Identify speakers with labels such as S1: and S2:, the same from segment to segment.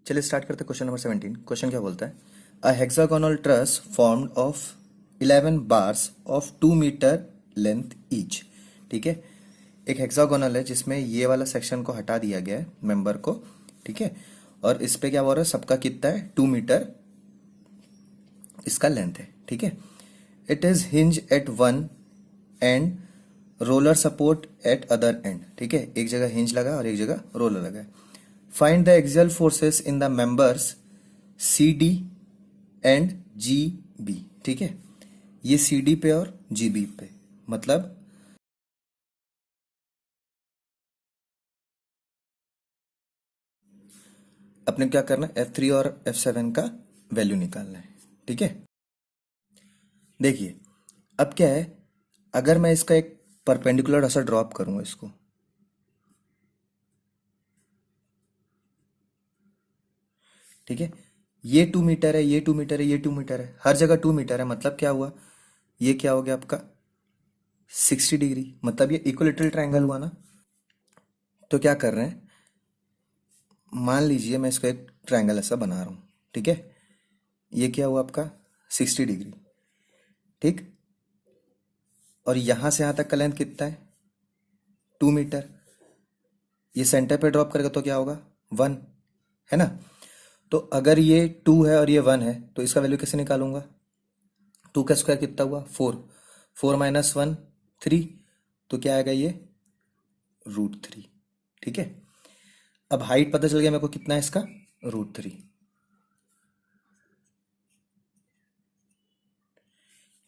S1: चलिए स्टार्ट करते हैं क्वेश्चन नंबर 17। क्वेश्चन क्या बोलता है? A hexagonal truss formed of 11 bars of 2 metre length each. ठीक है, एक हेक्सागोनल है जिसमें ये वाला सेक्शन को हटा दिया गया है, मेंबर को। ठीक है, और इस पे क्या बोल रहा है, सबका कितना है, 2 मीटर इसका लेंथ है। ठीक है, it is hinge at one end roller support at other end. ठीक है, एक जगह हिंज लगा और एक जगह रोलर लगा है। Find the axial forces in the members C D and G B. ठीक है, ये सी डी पे और जी बी पे, मतलब अपने क्या करना है, F3 और F7 का वैल्यू निकालना है। ठीक है, देखिए अब क्या है, अगर मैं इसका एक परपेंडिकुलर ऐसा ड्रॉप करूंगा इसको, ठीक है, ये 2 मीटर है, ये 2 मीटर है, ये 2 मीटर है, हर जगह 2 मीटर है, मतलब क्या हुआ, ये क्या हो गया आपका 60 डिग्री, मतलब ये इक्विलेटरल ट्रायंगल हुआ ना। तो क्या कर रहे हैं, मान लीजिए मैं इसका एक ट्रायंगल ऐसा बना रहा हूं। ठीक है, ये क्या हुआ आपका 60 डिग्री। ठीक, और यहां से यहां तक का लेंथ कितना है, 2 मीटर। ये सेंटर पे ड्रॉप करेगा तो क्या होगा, 1, है ना। तो अगर ये 2 है और ये 1 है तो इसका वैल्यू कैसे निकालूंगा, 2 का स्क्वायर कितना हुआ 4, 4 - 1 3, तो क्या आएगा ये √3। ठीक है, अब हाइट पता चल गया मेरे को कितना है इसका, √3।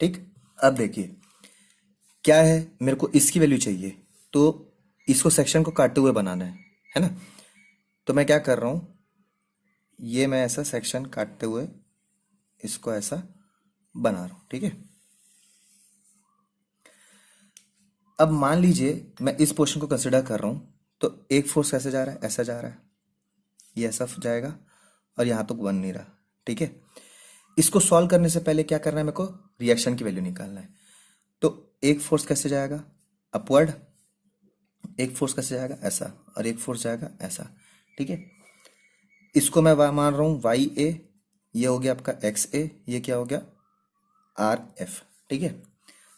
S1: ठीक, अब देखिए क्या है, मेरे को इसकी वैल्यू चाहिए, तो इसको सेक्शन को काटते हुए बनाना है ना। तो मैं क्या कर रहा हूं, ये मैं ऐसा सेक्शन काटते हुए इसको ऐसा बना रहा हूं। ठीक है, अब मान लीजिए मैं इस पोर्शन को कंसिडर कर रहा हूं, तो एक फोर्स कैसे जा रहा है, ऐसा जा रहा है, ये ऐसा जाएगा और यहां तक बन नहीं रहा। ठीक है, इसको सॉल्व करने से पहले क्या करना है, मेरे को रिएक्शन की वैल्यू निकालना है। तो एक फोर्स कैसे जाएगा, अपवर्ड, एक फोर्स कैसे जाएगा ऐसा, और एक फोर्स जाएगा ऐसा। ठीक है, इसको मैं मान रहा हूं वाई ए, ये हो गया आपका एक्स ए, ये क्या हो गया आर एफ। ठीक है,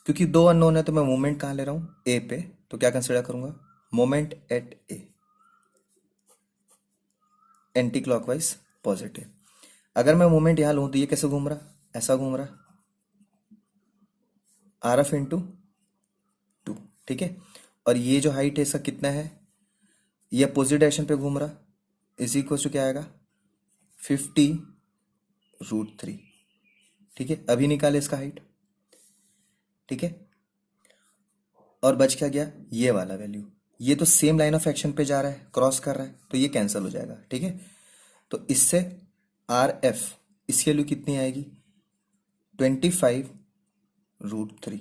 S1: क्योंकि दो अननोन है तो मैं मोमेंट कहाँ ले रहा हूँ, ए पे, तो क्या कंसिडर करूंगा, moment at A, anti clockwise positive. अगर मैं मोमेंट यहां लूं तो ये कैसे घूम रहा, ऐसा घूम रहा, आर एफ इंटू 2। ठीक है, और ये जो हाइट है इसका कितना है, ये अपोजिट डायरेक्शन पे घूम रहा, इज इक्वल टू क्या आएगा 50√3। ठीक है, अभी निकाले इसका हाइट। ठीक है, और बच क्या गया ये वाला वैल्यू, ये तो सेम लाइन ऑफ एक्शन पे जा रहा है, क्रॉस कर रहा है, तो ये कैंसिल हो जाएगा। ठीक है, तो इससे आर एफ, इसकी वैल्यू कितनी आएगी 25√3।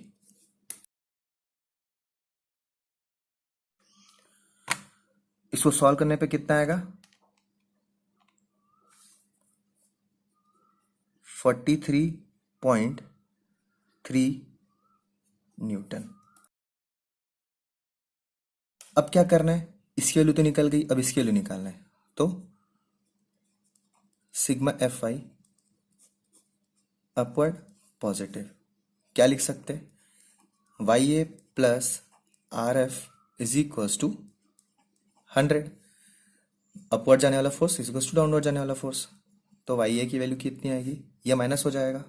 S1: इसको सॉल्व करने पे कितना आएगा 43.3 न्यूटन। अब क्या करना है, इसकी वैल्यू तो निकल गई, अब इसकी वैल्यू निकालना है। तो sigma F I upward positive, क्या लिख सकते हैं, Y A plus R F is equals to 100, upward जाने वाला force is equals to downward जाने वाला फोर्स। तो वाई ए की वैल्यू कितनी आएगी, ये माइनस हो जाएगा,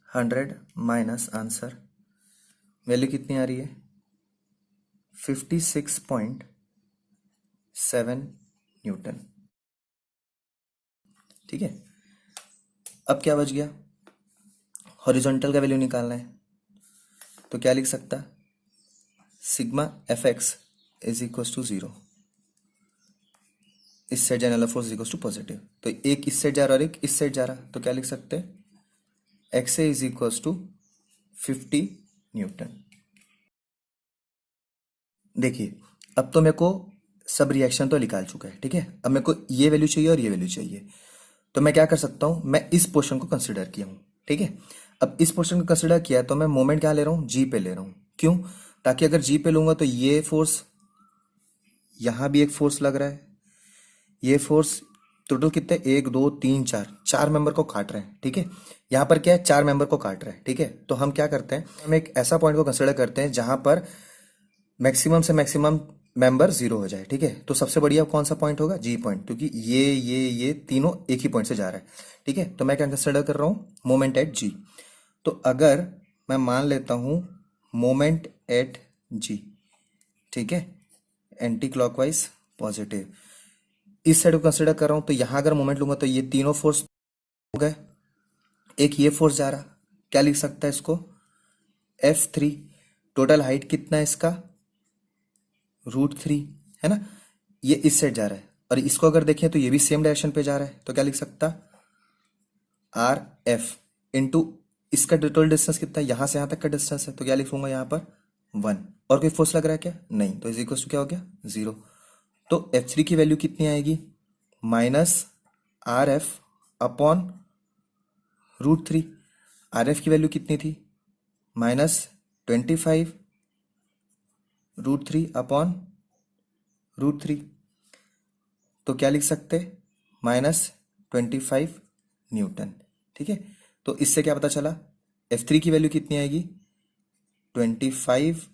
S1: 100 माइनस आंसर, वैल्यू कितनी आ रही है 56.7 न्यूटन। ठीक है, अब क्या बच गया, हॉरिजॉन्टल का वैल्यू निकालना है, तो क्या लिख सकता, sigma F X is equal to 0, इस साइड जाने वाला force is equal to positive, तो एक इस साइड जा रहा और एक इस साइड जा रहा, तो क्या लिख सकते हैं X A is equal to 50 newton. देखिए अब तो मेरे को सब रिएक्शन तो निकाल चुका है। ठीक है, अब मेरे को ये वैल्यू चाहिए और ये वैल्यू चाहिए, तो मैं क्या कर सकता हूं, मैं इस पोर्शन को कंसिडर किया हूं। ठीक है, अब इस पोर्शन को कंसिडर किया तो मैं मोमेंट क्या ले रहा हूं, जी पे ले रहा हूं। क्यों, ताकि अगर जी पे लूंगा तो ये फोर्स, यहां भी एक फोर्स लग रहा है, ये फोर्स टोटल कितने, एक दो तीन चार, चार मेंबर को काट रहे हैं, ठीक है। यहाँ पर क्या है, चार मेंबर को काट रहे हैं, ठीक है। तो हम क्या करते हैं, हम एक ऐसा पॉइंट को कंसिडर करते हैं जहां पर मैक्सिमम से मैक्सिमम मेंबर जीरो हो जाए, ठीक है। तो सबसे बढ़िया कौन सा पॉइंट होगा, जी पॉइंट, क्योंकि ये तीनों एक ही पॉइंट से जा रहा है, ठीक है। तो मैं क्या कंसिडर कर रहा हूँ, मोमेंट एट जी। तो अगर मैं मान लेता हूँ मोमेंट एट जी, ठीक है, एंटी क्लॉकवाइज पॉजिटिव, इस साइड को कंसिडर कर रहा हूं, तो यहां अगर मोमेंट लूंगा तो ये तीनों फोर्स हो गए, एक ये फोर्स जा रहा, क्या लिख सकता है इसको, F3। टोटल हाइट कितना है इसका, √3, है ना। ये इस साइड जा रहा है, और इसको अगर देखें तो ये भी सेम डायरेक्शन पे जा रहा है, तो क्या लिख सकता, RF इंटू इसका टोटल डिस्टेंस कितना है, यहां से यहां तक का डिस्टेंस है, तो क्या लिखूंगा यहाँ पर 1। और कोई फोर्स लग रहा है क्या, नहीं, तो इज इक्वल टू क्या हो गया, 0। तो F3 की वैल्यू कितनी आएगी, -RF अपॉन √3। RF की वैल्यू कितनी थी, -25 √3 अपॉन √3। तो क्या लिख सकते, -25 न्यूटन, ठीक है। तो इससे क्या पता चला, F3 की वैल्यू कितनी आएगी, 25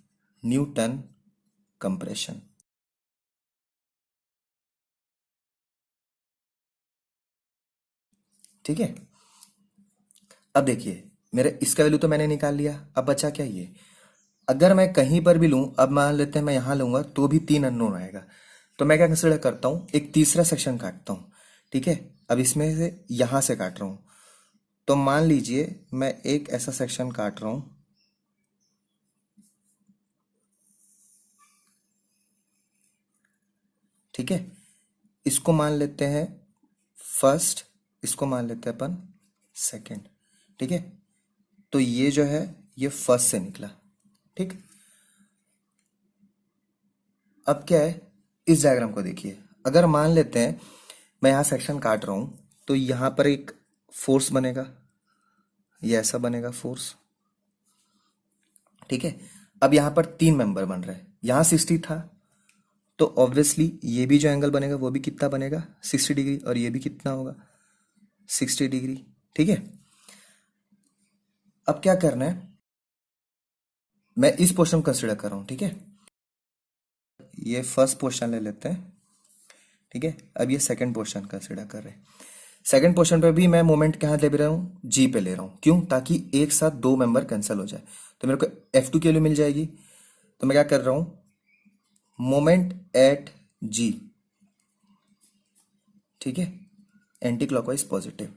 S1: न्यूटन कंप्रेशन, ठीक है। अब देखिए, मेरे इसका वैल्यू तो मैंने निकाल लिया, अब बचा क्या ये, अगर मैं कहीं पर भी लूं, अब मान लेते हैं मैं यहां लूंगा तो भी तीन अननोन आएगा। तो मैं क्या कंसिडर करता हूं, एक तीसरा सेक्शन काटता हूं, ठीक है। अब इसमें से यहां से काट रहा हूं, तो मान लीजिए मैं एक ऐसा सेक्शन काट रहा हूं, ठीक है। इसको मान लेते हैं फर्स्ट, इसको मान लेते हैं अपन सेकंड, ठीक है। तो ये जो है ये फर्स्ट से निकला, ठीक। अब क्या है, इस डायग्राम को देखिए, अगर मान लेते हैं मैं यहां सेक्शन काट रहा हूं, तो यहां पर एक फोर्स बनेगा, ये ऐसा बनेगा फोर्स, ठीक है। अब यहां पर तीन मेंबर बन रहे हैं, यहां 60 था, तो ऑब्वियसली ये भी जो एंगल बनेगा वो भी कितना बनेगा, 60 डिग्री, और ये भी कितना होगा, 60 डिग्री, ठीक है। अब क्या करना है, मैं इस पोर्शन को कंसिडर कर रहा हूं, ठीक है। ये फर्स्ट पोर्शन ले लेते हैं, ठीक है। अब ये सेकंड पोर्शन कंसिडर कर रहे हैं। सेकंड पोर्शन पे भी मैं मोमेंट कहाँ ले रहा हूँ, जी पे ले रहा हूँ, क्यों, ताकि एक साथ दो मेंबर कैंसिल हो जाए, तो मेरे को F2 की वैल्यू मिल जाएगी। तो मैं क्या कर रहा हूँ, मोमेंट एट जी, ठीक है, एंटी क्लॉकवाइज पॉजिटिव।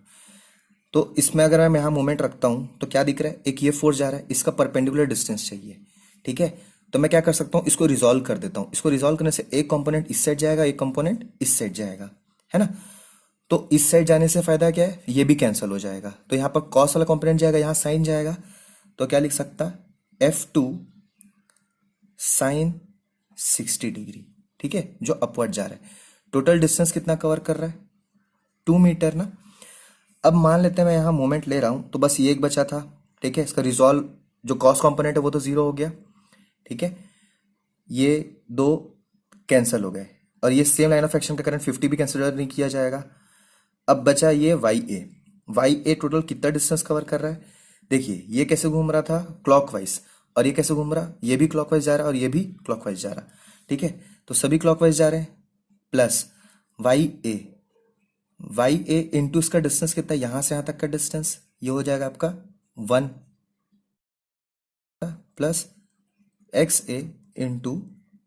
S1: तो इसमें अगर मैं यहाँ मोमेंट रखता हूँ तो क्या दिख रहा है, एक ये फोर्स जा रहा है, इसका परपेंडिकुलर डिस्टेंस चाहिए, ठीक है। तो मैं क्या कर सकता हूँ, इसको रिजॉल्व कर देता हूँ, इसको रिजॉल्व करने से एक कंपोनेंट इस साइड जाएगा, एक कंपोनेंट इस साइड जाएगा, है ना। तो इस साइड जाने से फायदा क्या है, ये भी कैंसिल हो जाएगा, तो यहाँ पर कॉस वाला कंपोनेंट जाएगा, यहाँ साइन जाएगा, तो क्या लिख सकता, F2 साइन 60 डिग्री, ठीक है, जो अपवर्ड जा रहा है। टोटल डिस्टेंस कितना कवर कर रहा है, 2 मीटर ना। अब मान लेते हैं मैं यहाँ मोमेंट ले रहा हूं, तो बस ये एक बचा था, ठीक है। इसका रिजॉल्व, जो कॉस कंपोनेंट है वो तो जीरो हो गया, ठीक है। ये दो कैंसिल हो गए, और ये सेम लाइन ऑफ एक्शन का करंट 50 भी कंसिडर नहीं किया जाएगा। अब बचा ये वाई ए टोटल कितना डिस्टेंस कवर कर रहा है, देखिए ये कैसे घूम रहा था, क्लॉकवाइज, और ये कैसे घूम रहा, ये भी क्लॉकवाइज जा रहा है और ये भी क्लॉकवाइज जा रहा, ठीक है। तो सभी क्लॉकवाइज जा रहे हैं, प्लस वाई ए इंटू इसका डिस्टेंस कितना है, यहां से यहां तक का डिस्टेंस, ये हो जाएगा आपका 1, plus XA into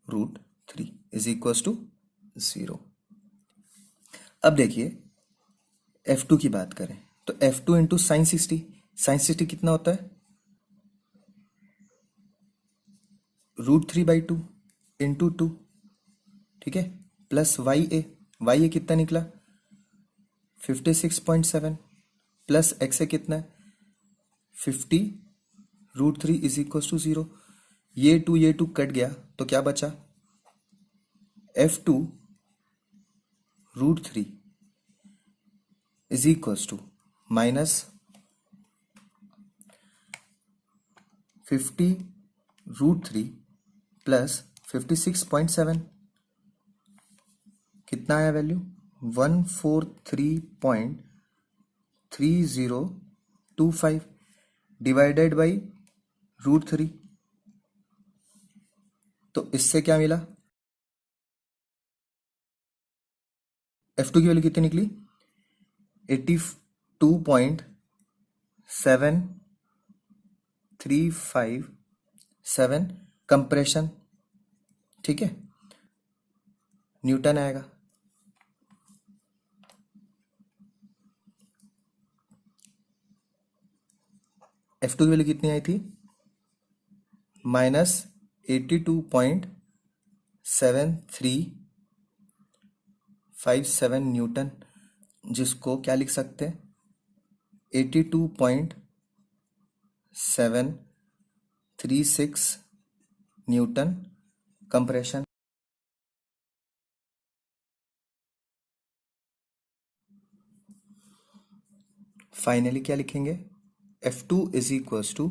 S1: √3 is equal to 0। अब देखिए F2 की बात करें, तो F2 इंटू साइन 60 कितना होता है, √3/2 इंटू 2, ठीक है, प्लस वाई ए कितना निकला, 56.7, प्लस एक्स ए कितना है, 50 √3 इज इक्वल टू 0। ये टू कट गया, तो क्या बचा, F2 √3 is equal to -50 √3 plus 56.7, कितना आया वैल्यू, 143.3025 डिवाइडेड बाई √3। तो इससे क्या मिला, F2 की वैल्यू कितनी निकली, 82.7357 कंप्रेशन, ठीक है, न्यूटन आएगा। F2 की वैल्यू कितनी आई थी, -82.7357 न्यूटन, जिसको क्या लिख सकते हैं, 82.736 न्यूटन कंप्रेशन। फाइनली क्या लिखेंगे, F2 is equals to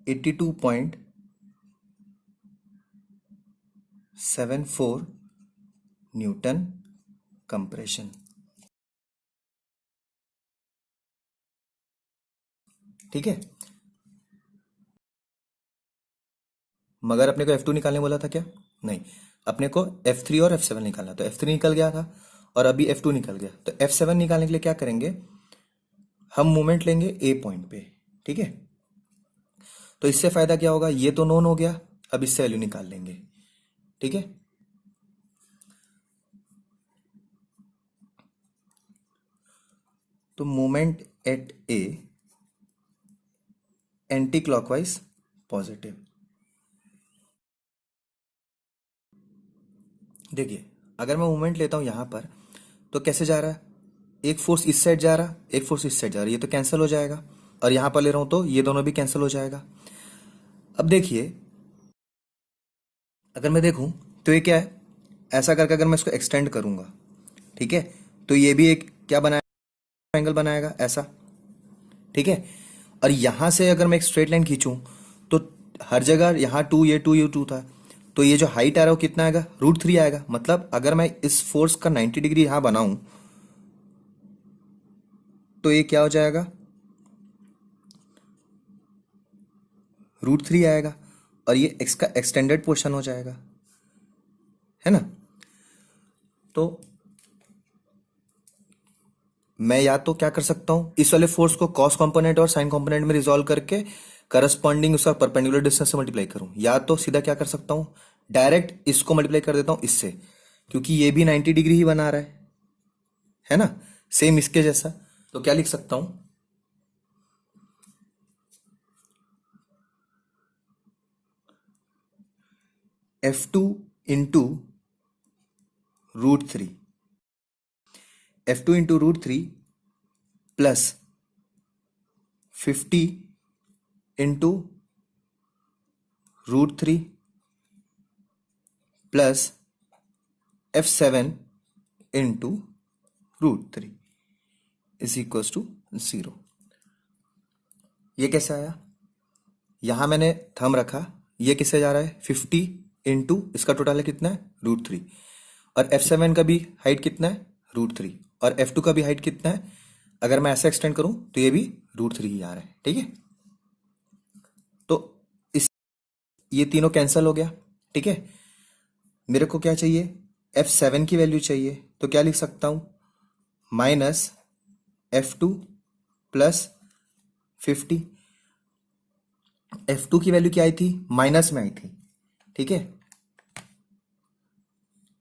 S1: 82.74 newton compression. ठीक है, मगर अपने को F2 निकालने बोला था क्या, नहीं, अपने को F3 और F7 निकालना, तो F3 निकल गया था और अभी F2 निकल गया। तो F7 निकालने के लिए क्या करेंगे, हम मोमेंट लेंगे A पॉइंट पे, ठीक है। तो इससे फायदा क्या होगा, ये तो नोन हो गया, अब इससे वैल्यू निकाल लेंगे, ठीक है। तो moment at A anti clockwise positive. देखिए, अगर मैं मूवमेंट लेता हूं यहां पर, तो कैसे जा रहा है, एक फोर्स इस साइड जा रहा, एक फोर्स इस साइड जा रहा है, ये तो कैंसिल हो जाएगा, और यहां पर ले रहा हूं तो ये दोनों भी कैंसिल हो जाएगा। अब देखिए, अगर मैं देखूं तो ये क्या है, ऐसा करके अगर मैं इसको एक्सटेंड करूंगा, ठीक है, तो ये भी एक क्या बनाएगा, एंगल बनाएगा ऐसा, ठीक है। और यहां से अगर मैं एक स्ट्रेट लाइन खींचूं, तो हर जगह यहाँ ये टू था, तो ये जो हाइट आ रहा है वो कितना आएगा, √3 आएगा। मतलब अगर मैं इस फोर्स का 90 डिग्री यहां बनाऊं, तो ये क्या हो जाएगा, √3 आएगा, और ये एक्स का एक्सटेंडेड पोर्शन हो जाएगा, है ना। तो मैं या तो क्या कर सकता हूं, इस वाले फोर्स को कॉस कंपोनेंट और साइन कंपोनेंट में रिजॉल्व करके करस्पॉन्डिंग उसका परपेंडिकुलर डिस्टेंस से मल्टीप्लाई करूं, या तो सीधा क्या कर सकता हूं, डायरेक्ट इसको मल्टीप्लाई कर देता हूं इससे, क्योंकि ये भी 90 डिग्री ही बना रहा है ना, सेम इसके जैसा। तो क्या लिख सकता हूं, F2 into √3, F2 into √3 plus 50 into √3 plus F7 into √3 is equals to 0। ये कैसे आया, यहां मैंने थंब रखा, ये किससे जा रहा है, 50 इंटू इसका टोटल है कितना है, √3, और F7 का भी हाइट कितना है, √3, और F2 का भी हाइट कितना है, अगर मैं ऐसे एक्सटेंड करूं तो ये भी √3 ही आ रहा है, ठीक है। तो इस ये तीनों कैंसिल हो गया, ठीक है। मेरे को क्या चाहिए, F7 की वैल्यू चाहिए, तो क्या लिख सकता हूं, -F2 प्लस 50। F2 की वैल्यू क्या आई थी, माइनस में आई थी, ठीक है,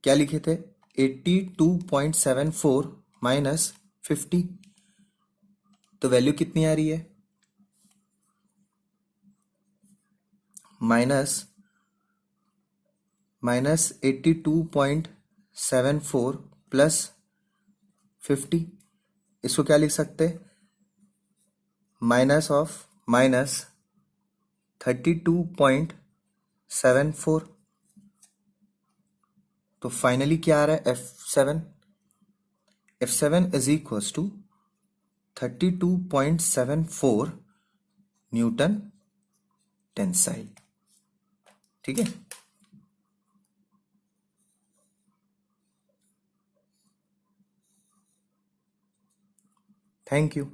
S1: क्या लिखे थे, 82.74 माइनस 50, तो वैल्यू कितनी आ रही है, माइनस 82.74 प्लस 50, इसको क्या लिख सकते, -32.74। तो फाइनली क्या आ रहा है, F7 is equals to 32.74 newton tensile, ठीक है। Thank you.